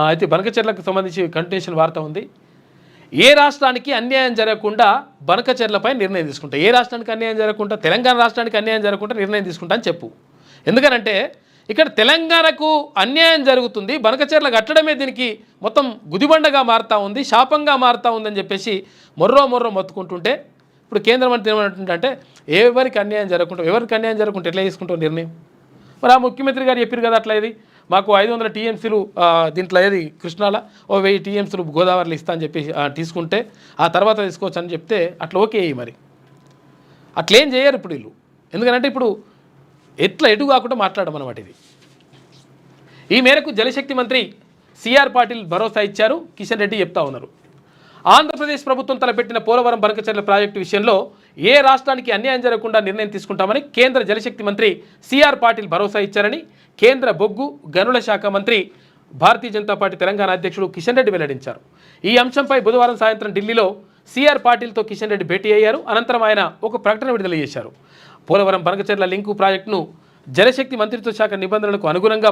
అయితే బనకచెర్లకు సంబంధించి కంటిన్యూషన్ వార్త ఉంది. ఏ రాష్ట్రానికి అన్యాయం జరగకుండా బనకచెర్లపై నిర్ణయం తీసుకుంటా, ఏ రాష్ట్రానికి అన్యాయం జరగకుండా, తెలంగాణ రాష్ట్రానికి అన్యాయం జరగకుండా నిర్ణయం తీసుకుంటా అని చెప్పు. ఎందుకనంటే ఇక్కడ తెలంగాణకు అన్యాయం జరుగుతుంది, బనకచెర్ల కట్టడమే దీనికి మొత్తం గుదిబండగా మారుతూ ఉంది, శాపంగా మారుతూ ఉందని చెప్పేసి మొర్రో మొత్తుకుంటుంటే ఇప్పుడు కేంద్ర మంత్రి ఏమంటుంటే ఎవరికి అన్యాయం జరగకుండా ఎట్లా తీసుకుంటాం నిర్ణయం? మరి ఆ ముఖ్యమంత్రి గారు చెప్పారు కదా అట్లా, ఇది మాకు 500 టీఎంసీలు దీంట్లో ఏది కృష్ణాల 1000 టీఎంసీలు గోదావరిలో ఇస్తా అని చెప్పి తీసుకుంటే ఆ తర్వాత తీసుకోవచ్చు అని చెప్తే అట్లా ఓకే. మరి అట్లేం చేయరు ఇప్పుడు వీళ్ళు. ఎందుకంటే ఇప్పుడు ఎటు కాకుండా మాట్లాడమన్నమాట ఇది. ఈ మేరకు జలశక్తి మంత్రి సిఆర్ పాటిల్ భరోసా ఇచ్చారు. కిషన్ రెడ్డి చెప్తా ఉన్నారు, ఆంధ్రప్రదేశ్ ప్రభుత్వం తలపెట్టిన పోలవరం బనకచెర్ల ప్రాజెక్టు విషయంలో ఏ రాష్ట్రానికి అన్యాయం జరగకుండా నిర్ణయం తీసుకుంటామని కేంద్ర జలశక్తి మంత్రి సిఆర్ పాటిల్ భరోసా ఇచ్చారని కేంద్ర బొగ్గు గనుల శాఖ మంత్రి భారతీయ జనతా పార్టీ తెలంగాణ అధ్యక్షుడు కిషన్ రెడ్డి వెల్లడించారు. ఈ అంశంపై బుధవారం సాయంత్రం ఢిల్లీలో సిఆర్ పాటిల్తో కిషన్ రెడ్డి భేటీ అయ్యారు. అనంతరం ఆయన ఒక ప్రకటన విడుదల చేశారు. పోలవరం బనకచెర్ల లింకు ప్రాజెక్టును జలశక్తి మంత్రిత్వ శాఖ నిబంధనలకు అనుగుణంగా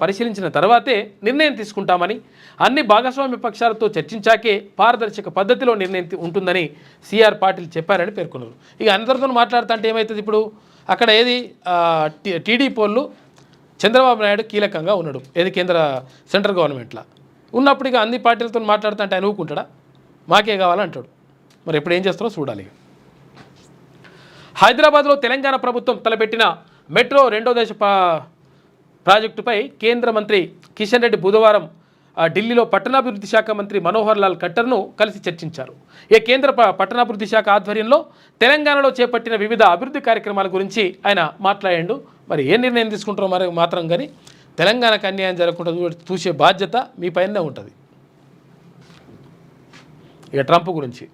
పరిశీలించిన తర్వాతే నిర్ణయం తీసుకుంటామని, అన్ని భాగస్వామ్య పక్షాలతో చర్చించాకే పారదర్శక పద్ధతిలో నిర్ణయం ఉంటుందని సిఆర్ పాటిల్ చెప్పారని పేర్కొన్నారు. ఇక అందరితో మాట్లాడుతుంటే ఏమవుతుంది, ఇప్పుడు అక్కడ ఏది టీడీ పోళ్ళు చంద్రబాబు నాయుడు కీలకంగా ఉన్నాడు, ఏది సెంట్రల్ గవర్నమెంట్లో ఉన్నప్పుడు ఇక అన్ని పార్టీలతో మాట్లాడుతుంటే ఆయన ఊరుకుంటాడా? మాకే కావాలంటాడు. మరి ఎప్పుడు ఏం చేస్తారో చూడాలి. హైదరాబాద్లో తెలంగాణ ప్రభుత్వం తలపెట్టిన మెట్రో 2వ దశ ప్రాజెక్టుపై కేంద్ర మంత్రి కిషన్ రెడ్డి బుధవారం ఢిల్లీలో పట్టణాభివృద్ధి శాఖ మంత్రి మనోహర్ లాల్ ఖట్టర్ను కలిసి చర్చించారు. ఈ కేంద్ర పట్టణాభివృద్ధి శాఖ ఆధ్వర్యంలో తెలంగాణలో చేపట్టిన వివిధ అభివృద్ధి కార్యక్రమాల గురించి ఆయన మాట్లాడాడు. మరి ఏ నిర్ణయం తీసుకుంటారో మరి మాత్రం కానీ తెలంగాణకు అన్యాయం జరగకుండా చూసే బాధ్యత మీ పైనే ఉంటుంది. ఇక ట్రంప్ గురించి